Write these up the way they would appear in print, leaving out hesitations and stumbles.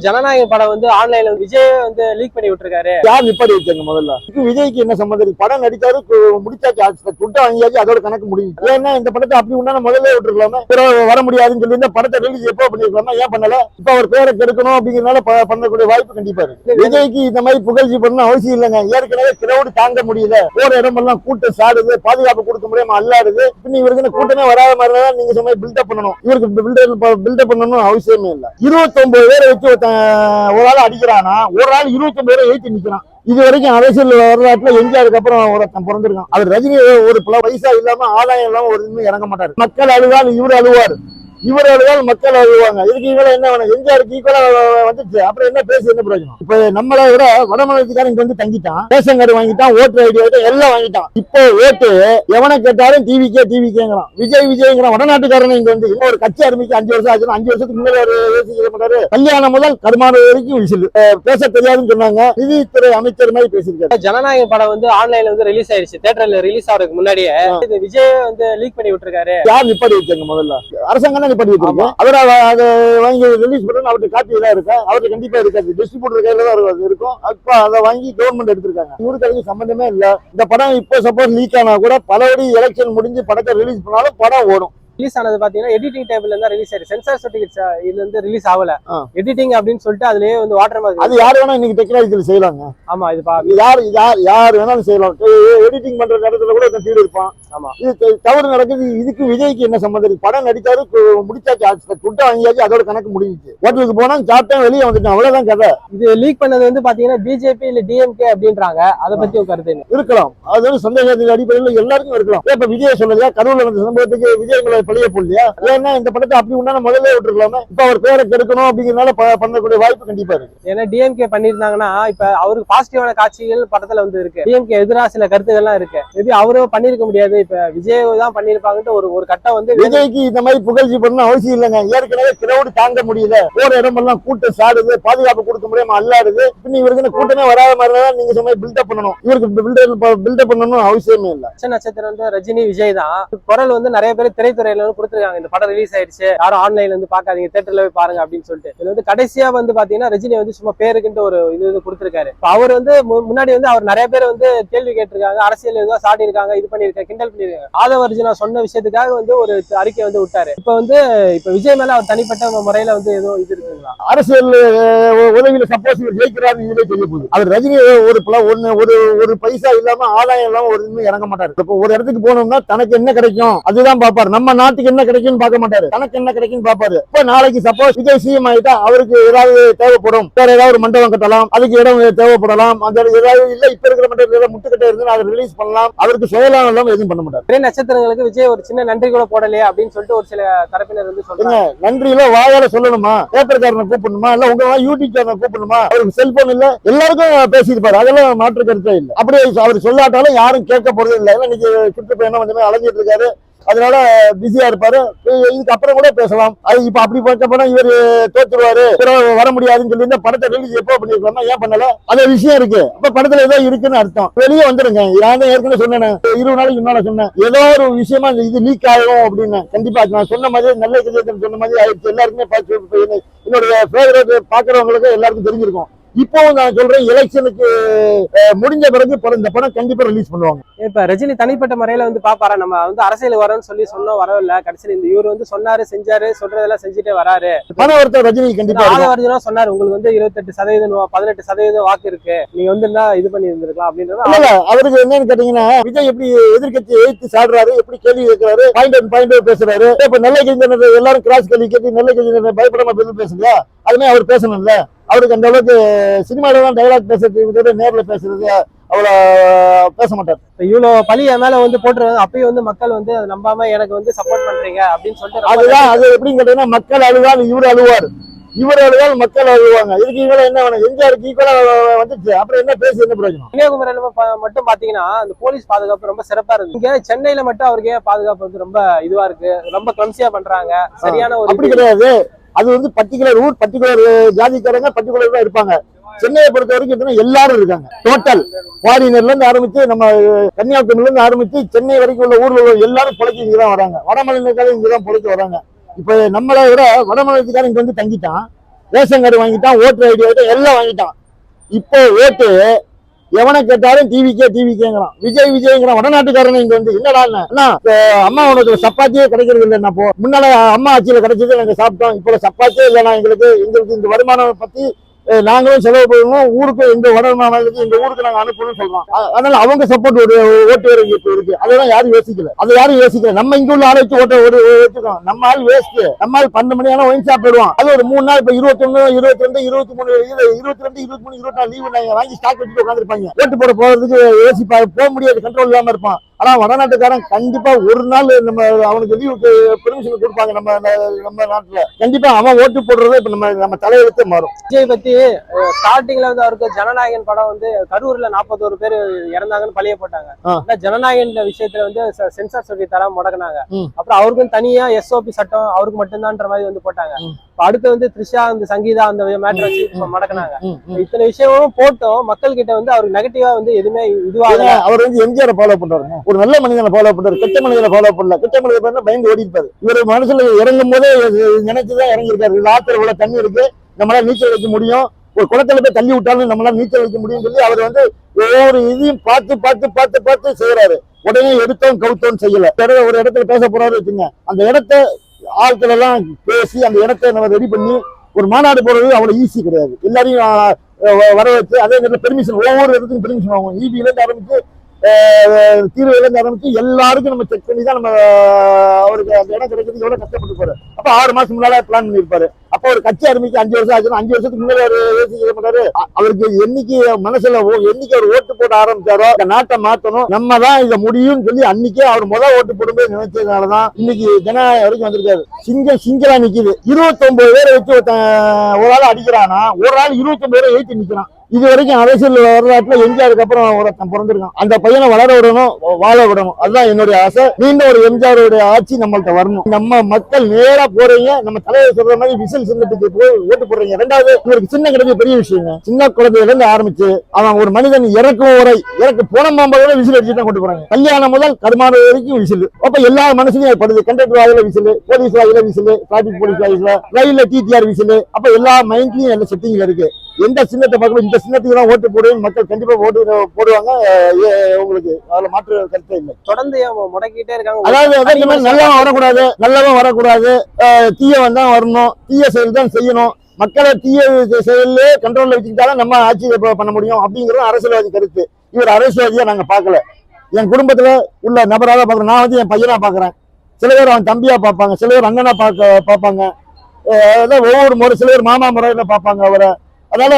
ஜனநாயக படம் வந்து ஆன்லைன்ல விஜய் வந்து லீக் பண்ணி விட்டுருக்காரு. யார் நிப்பாடி வச்சாங்க? முதல்ல விஜய்க்கு என்ன சம்பந்தம்? படம் நடிச்சாரு, முடிச்சாச்சு, துட்டா வாங்கியாச்சு, அதோட கணக்கு முடியும். ஏன்னா இந்த படத்தை அப்படி உண்டான முதல்ல விட்டுருக்கலாமா? வர முடியாதுன்னு சொல்லி இந்த படத்தை ரிலீஸ் எப்போ பண்ணிருக்கலாமா? ஏன் பண்ணல? இப்ப அவர் பேரை கெடுக்கணும் அப்படிங்கிறனால பண்ணக்கூடிய வாய்ப்பு கண்டிப்பா இருக்கு. விஜய்க்கு இந்த மாதிரி புகழ்ச்சி பண்ணணும் அவசியம் இல்லைங்க. ஏற்கனவே கிரௌடு தாங்க முடியல, போற இடமெல்லாம் கூட்டம் சாடுது, பாதுகாப்பு கொடுக்க முடியாம அல்லாடுது. பின்ன இவருக்கு கூட்டமே வராத மாதிரி தான் நீங்க சொன்ன பில்டப் பண்ணணும். இவருக்கு பில்டப் பண்ணணும் அவசியமே இல்லை. 29 பேரை வச்சு ஒரு ஆள் அடிக்கிறானா, ஒரு ஆள் 29 பேரை ஏற்றி நிக்கிறான். இது வரைக்கும் அரசியல் வரலாற்றுல எம்ஜிஆருக்கு அப்புறம் ஒருத்தன் பிறந்திருக்கான். அவர் ரஜினி ஒரு பைசா இல்லாம ஆதாயம் இல்லாம ஒரு இன்னும் இறங்க மாட்டாரு. மக்கள் அழுதால் இவர் அழுவார், இவர் அழுதால் மக்கள் அழுவாங்க. இதுக்கு இவங்க என்ன வேணும்? எம்ஜிஆருக்கு ஈக்குவலா வந்துச்சு. அப்புறம் என்ன பேசி என்ன பிரயோஜனம்? இப்ப நம்மளை விட வடமாநிலத்துக்காரன் இங்க வந்து தங்கிட்டான், ரேஷன் கார்டு வாங்கிட்டான், ஓட்டர் ஐடி வாங்கிட்டான், எல்லாம் வாங்கிட்டான். இப்போ ஓட்டு எவனை கேட்டாலும் டிவிக்கேங்கிறான், விஜய்ங்கிறான். வடநாட்டுக்காரன் இங்க வந்து இன்னொரு கட்சி ஆரம்பிக்க 5 வருஷம் ஆச்சு. 5 வருஷத்துக்கு முன்னாடி யோசிக்க மாட்டாரு. கல்யாணம் முதல் கருமாறு வரைக்கும் விசில் பேச தெரியாதுன்னு சொன்னாங்க. நிதித்துறை அமைச்சர் மாதிரி பேசியிருக்காரு. ஜனநாயக படம் வந்து ஆன்லைன்ல வந்து ரிலீஸ் ஆயிடுச்சு. தியேட்டர்ல ரிலீஸ் ஆகிறதுக்கு முன்னாடியே விஜய் வந்து லீக் பண்ணி விட்டுருக்காரு. யார் நிப்பாடி வச்சாங்க? முதல்ல அரசாங்கம் பண்ணி வச்சிருக்கோம். அவரை அதை வாங்கி ரிலீஸ் பண்ணணும். அவருக்கு காப்பி தான் இருக்கு, அவருக்கு கண்டிப்பா இருக்காது. டிஸ்ட்ரிபியூட்டர் கையில தான் இருக்கும். அப்ப அதை வாங்கி கவர்மெண்ட் எடுத்திருக்காங்க. இவருக்கு அதுக்கு சம்பந்தமே இல்ல. இந்த படம் இப்போ சப்போஸ் லீக் ஆனா கூட பலபடி எலெக்ஷன் முடிஞ்சு படத்தை ரிலீஸ் பண்ணாலும் படம் ஓடும். ரிலீஸ் ஆனது பாத்தீங்கன்னா எடிட்டிங் டேபிள்ல இருந்தா ரிலீஸ் ஆயிடுச்சு. சென்சார் சர்டிபிகேட் இதுல இருந்து ரிலீஸ் ஆகல. எடிட்டிங் அப்படின்னு சொல்லிட்டு அதுலயே வந்து வாட்டர் மார்க். அது யார் வேணா இன்னைக்கு டெக்னாலஜில செய்யலாங்க. ஆமா, இது யார் வேணாலும் செய்யலாம். எடிட்டிங் பண்ற இடத்துல கூட ஃபீல் இருப்பான். ஆமா, இது தவறு நடக்குது. இதுக்கு விஜய்க்கு என்ன சம்பந்தம்? படம் நடிச்சாரு, முடிச்சாச்சு, துட்டா வாங்கியாச்சு, அதோட கணக்கு முடிஞ்சிச்சு. ஹோட்டலுக்கு போனா சாப்பிட்டேன், வெளியே வந்துட்டேன், அவ்வளவுதான் கதை. இது லீக் பண்ணது வந்து பாத்தீங்கன்னா பிஜேபி இல்ல டிஎம்கே அப்படின்றாங்க. அதை பத்தி ஒரு கருத்து இருக்கலாம். அது வந்து சந்தேகத்தின் அடிப்படையில் எல்லாருக்கும் இருக்கலாம். இப்ப விஜய் சொல்லலையா, கரூர்ல நடந்த சம்பவத்துக்கு விஜய் பழிய போடலையா? ஏன்னா இந்த படத்தை அப்படி உண்டான முதல்ல விட்டுருக்கலாமா? இப்ப அவர் பேரை கெடுக்கணும் அப்படிங்கிறனால பண்ணக்கூடிய வாய்ப்பு கண்டிப்பா இருக்கு. ஏன்னா டிஎம்கே பண்ணிருந்தாங்கன்னா இப்ப அவருக்கு பாசிட்டிவான காட்சிகள் படத்துல வந்து இருக்கு. டிஎம்கே எதிராக சில கருத்துக்கள்லாம் இருக்கு. மேபி அவரும் பண்ணிருக்க முடியாது. இப்ப விஜய் தான் பண்ணிருப்பாங்கன்னு ஒரு கட்டம் வந்து விஜய்க்கு இந்த மாதிரி புகழ்ச்சி பண்ணணும் அவசியம் இல்லைங்க. ஏற்கனவே கிரௌடு தாங்க முடியல, போற இடமெல்லாம் கூட்டம் சாடுது, பாதுகாப்பு கொடுக்க முடியாம அல்லாடுது. பின்ன இவருக்கு கூட்டமே வராத மாதிரி தான் நீங்க சொன்ன பில்டப் பண்ணணும். இவருக்கு பில்டப் பண்ணணும் அவசியமே இல்லை. நட்சத்திரம் வந்து ரஜினி, விஜய் தான். குரல் வந்து நிறைய பேர் திரைத்துறையில கொடுத்துருக்காங்க. இந்த படம் ரிலீஸ் ஆயிடுச்சு, யாரும் ஆன்லைன்ல வந்து பாக்காதீங்க, தியேட்டர்ல போய் பாருங்க அப்படின்னு சொல்லிட்டு. இதுல வந்து கடைசியா வந்து பாத்தீங்கன்னா ரஜினி வந்து சும்மா பேருக்குன்ட்டு ஒரு இது கொடுத்திருக்காரு. அவர் வந்து முன்னாடி வந்து அவர் நிறைய பேர் வந்து கேள்வி கேட்டிருக்காங்க, அரசியல் ஏதோ சாடி இருக்காங்க, இது பண்ணிருக்காங்க, கிண்டல் பண்ணிருக்காங்க. ஆதவ அர்ஜுனா சொன்ன விஷயத்துக்காக வந்து ஒரு அறிக்கை வந்து விட்டாரு. இப்ப விஜய் மேல அவர் தனிப்பட்ட முறையில வந்து ஏதோ இது இருக்குங்களா? அரசியல் உதவியில சப்போஸ் ஜெயிக்கிறாரு இதுவே தெரிய போகுது. அவர் ரஜினி ஒரு பைசா இல்லாம ஆதாயம் இல்லாம ஒரு இன்னும் இறங்க மாட்டாரு. இப்போ ஒரு இடத்துக்கு போனோம்னா தனக்கு என்ன கிடைக்கும் அதுதான் பாப்பாரு. நம்ம நாட்டுக்கு என்ன கிடைக்கும்னு பார்க்க மாட்டாரு, தனக்கு என்ன கிடைக்கும்னு பாப்பாரு. இப்ப நாளைக்கு சப்போஸ் விஜய் சிஎம் ஆயிட்டா அவருக்கு ஏதாவது தேவைப்படும், வேற ஏதாவது ஒரு மண்டபம் கட்டலாம், அதுக்கு இடம் தேவைப்படலாம். அந்த ஏதாவது இல்ல இப்ப இருக்கிற மண்டபத்தில் முட்டுக்கட்டை இருந்து அதை ரிலீஸ் பண்ணலாம். அவருக்கு சுயலாம் இல்லாம எதுவும் பண்ண மாட்டாரு. நட்சத்திரங்களுக்கு விஜய் ஒரு சின்ன நன்றி கூட போடலையே அப்படின்னு சொல்லிட்டு ஒரு சில தரப்பினர் வந்து சொல்றாங்க. நன்றியில வாயால சொல்லணுமா? பேப்பர்காரனை கூப்பிடணுமா? இல்ல உங்க யூடியூப் சேனல் கூப்பிடணுமா? அவருக்கு செல்போன் இல்ல, எல்லாருக்கும் பேசியிருப்பாரு. அதெல்லாம் மாற்று கருத்தே இல்லை. அப்படியே அவர் சொல்லாட்டாலும் யாரும் கேட்க போறது இல்லை. இன்னைக்கு சுற்றுப்பயணம் வந்து அலைஞ்சிட்டு இருக்காரு, அதனால பிஸியா இருப்பாரு. இதுக்கு அப்புறம் கூட பேசலாம். அது இப்ப அப்படி பார்த்தப்ப இவர் தோத்துருவாரு, வர முடியாதுன்னு சொல்லி இந்த படத்தை ரிலீஸ் எப்போ பண்ணிருக்கோம்னா ஏன் பண்ணல? அது விஷயம் இருக்கு. அப்ப படத்துல ஏதோ இருக்குன்னு அர்த்தம். வெளியே வந்துருங்க. நான் ஏற்கனவே சொன்னேன், 20 நாளைக்கு முன்னால சொன்னேன், ஏதோ ஒரு விஷயமா இது லீக் ஆகும் அப்படின்னு. கண்டிப்பா நான் சொன்ன மாதிரி நல்ல கஜேத்தன் சொன்ன மாதிரி ஆயிடுச்சு. எல்லாருக்குமே என்னுடைய ஃபேவரட் பாக்குறவங்களுக்கு எல்லாருக்கும் தெரிஞ்சிருக்கும். இப்போ நான் சொல்றேன், எலெக்ஷனுக்கு முடிஞ்ச பிறகு இந்த படம் கண்டிப்பா ரிலீஸ் பண்ணுவாங்க. இப்ப ரஜினி தனிப்பட்ட முறையில வந்து பாப்பாரா? நம்ம வந்து அரசியல் வரோம்னு சொல்லி சொன்னோம், வரவில்லை. கடைசியில் இந்த இவர் வந்து சொன்னாரு, செஞ்சாரு, சொல்றதெல்லாம் செஞ்சுட்டே வராரு. பண ஒருத்தர் ரஜினி கண்டிப்பா ஆதவர்ஜுனா சொன்னாரு, உங்களுக்கு வந்து 28% 18% வாக்கு இருக்கு, நீங்க வந்து இது பண்ணி இருந்திருக்கலாம் அப்படின்றது. அவருக்கு என்னன்னு கேட்டீங்கன்னா, விஜய் எப்படி எதிர்கட்சி எழுத்து சாடுறாரு, எப்படி கேள்வி கேட்கிறாரு, பாயிண்ட் பேசுறாரு. இப்ப நல்ல கட்சி எல்லாரும் கிராஸ் கேள்வி கேட்டு நல்ல கட்சி பயப்படாம பேசுறியா? அதுமே அவர் பேசணும்ல. அவருக்கு அந்த அளவுக்கு சினிமால தான் டைலாக் பேசுறது, நேர்ல பேசுறது அவ்வளவு பேச மாட்டார். இவ்வளவு பழி என் மேல வந்து போட்டுருவாங்க, அப்பயும் வந்து மக்கள் வந்து அதை நம்பாம எனக்கு வந்து சப்போர்ட் பண்றீங்க அப்படின்னு சொல்லிட்டு. அதுதான் அது எப்படின்னு கேட்டீங்கன்னா, மக்கள் அழுவால் இவர் அழுவார், இவர் அழுவால் மக்கள் அழுவாங்க. இதுக்கு இவங்க என்ன வேணும்? எம்ஜிஆருக்கு ஈக்குவலா வந்துச்சு. அப்புறம் என்ன பேசி என்ன பிரயோஜனம்? கன்னியாகுமரியில மட்டும் பாத்தீங்கன்னா அந்த போலீஸ் பாதுகாப்பு ரொம்ப சிறப்பா இருக்கு. இங்க சென்னையில மட்டும் அவருக்கு பாதுகாப்பு வந்து ரொம்ப இதுவா இருக்கு, ரொம்ப கிளம்சியா பண்றாங்க. சரியான ஒரு அப்படி கிடையாது. அது வந்து பர்டிகுலர் ஊர், பர்டிகுலர் ஜாதிக்காரங்க பர்டிகுலர் தான் இருப்பாங்க. சென்னையை பொறுத்த வரைக்கும் எல்லாரும் இருக்காங்க. டோட்டல் ஃபாரினர்ல இருந்து ஆரம்பிச்சு, நம்ம கன்னியாகுமரியில இருந்து ஆரம்பிச்சு சென்னை வரைக்கும் உள்ள ஊர்ல உள்ள எல்லாரும் பொழைக்க இங்கதான் வராங்க. வடமாநிலக்காரங்க இங்கதான் பொழைக்க வராங்க. இப்ப நம்மளை விட வடமாநிலத்துக்காரங்க இங்க வந்து தங்கிட்டான், ரேஷன் கார்டு வாங்கிட்டான், ஓட்டர் ஐடி வாங்கிட்டான், எல்லாம் வாங்கிட்டான். இப்போ ஓட்டு எவனை கேட்டாலும் டிவிக்கேங்கிறான், விஜய்ங்கிறான். வடநாட்டுக்காரன் இங்க வந்து என்னடா அம்மா உனக்கு சப்பாத்தியே கிடைக்கிறது இல்லை. என்ன முன்னால அம்மா ஆட்சியில கிடைச்சது நாங்க சாப்பிட்டோம், இப்போ சப்பாத்தியே இல்லைன்னா எங்களுக்கு இந்த வருமானம் பத்தி நாங்களும் செலவு பண்ணணும், ஊருக்கு எங்க வருமானத்துக்கு எங்க ஊருக்கு நாங்க அனுப்பணும்னு சொல்றோம். அதனால அவங்க சப்போர்ட் ஓட்டு இருக்கு. அதெல்லாம் யாரும் யோசிக்கல. நம்ம இங்க உள்ள ஆளை வச்சு வச்சுக்கோம். நம்ம ஆள் வேஸ்ட். நம்ம ஆள் 12 மணி ஆனா ஒயின் சாப்பிடுவோம். அது ஒரு 3 நாள் இப்ப 21, 22, 23, 22, 23, 24 லீவு நாங்க வாங்கி ஸ்டாக் வச்சுட்டு உட்காந்துருப்பாங்க. ஓட்டு போட போறதுக்கு யோசிப்பாங்க, போக முடியாது, கண்ட்ரோல் இல்லாம இருப்பான். ஆனா வடநாட்டுக்காரன் கண்டிப்பா ஒரு நாள் நம்ம அவனுக்கு லீவுக்கு பெர்மிஷன் கொடுப்பாங்க. நம்ம நாட்டுல கண்டிப்பா அவன் ஓட்டு போடுறத இப்ப நம்ம தலையெழுத்து மாறும். விஜய் பத்தி ஸ்டார்டிங்ல வந்து அவருக்கு ஜனநாயகன் படம் வந்து கரூர்ல 41 பேர் இறந்தாங்கன்னு பழிய போட்டாங்க. ஜனநாயகன் விஷயத்துல வந்து சென்சார் சொல்லி தராம முடக்கினாங்க. அப்புறம் அவருக்கும் தனியா SOP சட்டம் அவருக்கு மட்டும்தான்ற மாதிரி வந்து போட்டாங்க. அடுத்து வந்து த்ரிஷா, அந்த சங்கீதா, அந்த மேட்டர் வச்சு மடக்கினாங்க. இத்தனை விஷயமும் போட்டோம் மக்கள் கிட்ட வந்து அவருக்கு நெகட்டிவா வந்து எதுவுமே இதுவாக. அவர் வந்து எம்ஜிஆர் ஃபாலோ பண்றாரு, ஒரு நல்ல மனிதனை ஃபாலோ பண்றாரு, கெட்ட மனிதனை ஃபாலோ பண்ணல. கெட்ட மனிதன் பயந்து ஓடி இருப்பாரு. இவர் மனசுல இறங்கும் போதே நினைச்சுதான் இறங்கியிருக்காரு. ஆத்துல உள்ள தண்ணி இருக்கு, நம்மளால நீச்சல் வைக்க முடியும், ஒரு குளத்துல போய் தள்ளி விட்டாலும் நம்மளால நீச்சல் வைக்க முடியும் சொல்லி அவர் வந்து ஒவ்வொரு இதையும் பார்த்து செய்யறாரு. உடனே எடுத்தோம் கவுத்தோம் செய்யல. ஒரு இடத்துல பேச போறாரு வச்சுங்க, அந்த இடத்த ஆட்கள் எல்லாம் பேசி அந்த இடத்த நம்ம ரெடி பண்ணி ஒரு மாநாடு போறது அவ்வளவு ஈஸி கிடையாது. எல்லாரையும் வர வச்சு அதே நேரத்தில் பெர்மிஷன், ஒவ்வொரு இடத்துக்கும் பெர்மிஷன் வாங்குவோம். EBல இருந்து ஆரம்பிச்சு தீர்வுல இருந்து ஆரம்பிச்சு எல்லாருக்கும் நம்ம செக் பண்ணி தான் நம்ம அவருக்கு அந்த இடம் கிடைக்கிறதுக்கு எவ்வளவு கஷ்டப்பட்டு போறாரு. அப்ப 6 மாசம் முன்னால பிளான் பண்ணிருப்பாரு. அப்ப ஒரு கட்சி ஆரம்பிக்க 5 வருஷம் ஆச்சு. 5 வருஷத்துக்கு முன்னாடி அவர் யோசிக்க மாட்டாரு. அவருக்கு என்னைக்கு மனசுல என்னைக்கு அவர் ஓட்டு போட ஆரம்பிச்சாரோ இந்த நாட்டை மாத்தணும், நம்ம தான் இதை முடியும்னு சொல்லி அன்னைக்கே அவர் முதல் ஓட்டு போடும்போது நினைச்சதுனாலதான் இன்னைக்கு ஜனநாயகம் வரைக்கும் வந்திருக்காரு. சிங்கலா நிக்குது. 29 பேரை வச்சு ஒரு ஆள் அடிக்கிறானா, ஒரு ஆள் 29 பேரை ஏற்றி நிக்கிறான். இது வரைக்கும் அரசியல் வரலாற்றுல எம்ஜிஆருக்கு அப்புறம் ஒருத்தன் பிறந்திருக்கான். அந்த பையனை வளர விடணும், வாழ விடணும். அதுதான் என்னுடைய ஆசை. மீண்டும் ஒரு எம்ஜிஆருடைய ஆட்சி நம்மள்ட்ட வரணும். நம்ம மக்கள் நேரா போறீங்க, நம்ம தலைவர் சொல்ற மாதிரி விசில் சின்னத்துக்கு போய் ஓட்டு போடுறீங்க. 2வது இவருக்கு சின்ன கிடையாது, பெரிய விஷயங்க. சின்ன குழந்தையில இருந்து ஆரம்பிச்சு அவன் ஒரு மனிதன் இறக்கும் வரை போன மாம்பழம் விசில் அடிச்சு தான் கொண்டு போறாங்க. கல்யாணம் முதல் கருமான வரைக்கும் விசில். அப்ப எல்லா மனசுலையும் படுது. கண்டக்டர் வாயில விசில், போலீஸ் வாயில விசில், டிராபிக் போலீஸ் வாயில, ரயில்ல TTR விசில். அப்ப எல்லா மைண்ட்லயும் எல்லா செட்டிங்ல இருக்கு. எந்த சின்னத்தை பார்க்கணும், இந்த சின்னத்துக்கு தான் ஓட்டு போடுவேன் மக்கள் கண்டிப்பா ஓட்டு போடுவாங்க. உங்களுக்கு அதுல மாற்று கருத்தே இல்லை. தொடர்ந்து முடக்கிட்டே இருக்காங்க. அதாவது நல்லவன் வரக்கூடாது, தீயவன் தான் வரணும், தீய செயல் தான் செய்யணும். மக்களை தீய செயலே கண்ட்ரோல்ல வச்சுக்கிட்டாலும் நம்ம ஆட்சி பண்ண முடியும் அப்படிங்கிறது அரசியல்வாதி கருத்து. இவர் அரசியல்வாதியா நாங்க பார்க்கல. என் குடும்பத்துல உள்ள நபராக பாக்குறேன். நான் வந்து என் பையனா பாக்குறேன். சில பேர் அவன் தம்பியா பார்ப்பாங்க, சில பேர் அண்ணனா பார்ப்பாங்க. ஒவ்வொரு முறை சில பேர் மாமா முறையில பார்ப்பாங்க அவரை. அதனால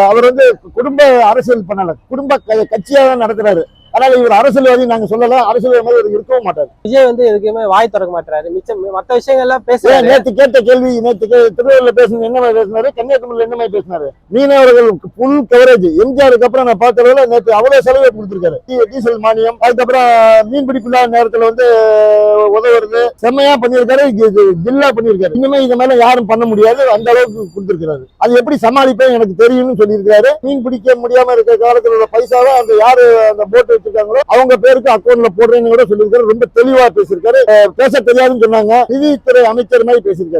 அவர் வந்து குடும்ப அரசியல் பண்ணல, குடும்ப கட்சியாக தான் நடத்துறாரு. அதனால இவர் அரசியல்வாதி நாங்க சொல்லல, அரசியல்வாதி மாதிரி இருக்கவும் மாட்டாரு. விஜய் வந்து எதுக்குமே வாய் திறக்க மாட்டாரு. மிச்சம் மத்த விஷயங்கள்லாம் பேசுறாரு. நேற்று கேட்ட கேள்வி, திருவள்ளூர்ல பேசுனது என்ன மாதிரி பேசினாரு, கன்னியாகுமரியில என்ன மாதிரி பேசினாரு. மீனவர்கள் ஃபுல் கவரேஜ். எம்ஜிஆருக்கு அப்புறம் நான் பார்த்ததுல நேற்று அவ்வளவு செலவு கொடுத்திருக்காரு. டீசல் மானியம், அதுக்கப்புறம் மீன்பிடிப்பு இல்லாத நேரத்துல வந்து உதவுறது செம்மையா பண்ணியிருக்காரு, ஜில்லா பண்ணியிருக்காரு. இனிமே இது மேல யாரும் பண்ண முடியாது, அந்த அளவுக்கு கொடுத்திருக்காரு. அது எப்படி சமாளிப்பேன் எனக்கு தெரியும்னு சொல்லியிருக்காரு. மீன் பிடிக்க முடியாம இருக்கிற காலத்துல உள்ள பைசாவை அந்த யாரு அந்த போட்டு அவங்க பேருக்கு அக்கௌண்ட்ல போடுறேன்னு கூட சொல்லியிருக்காரு. ரொம்ப தெளிவா பேசியிருக்காரு. பேச தெரியாதுன்னு சொன்னாங்க, நிதித்துறை அமைச்சர் மாதிரி பேசியிருக்காரு.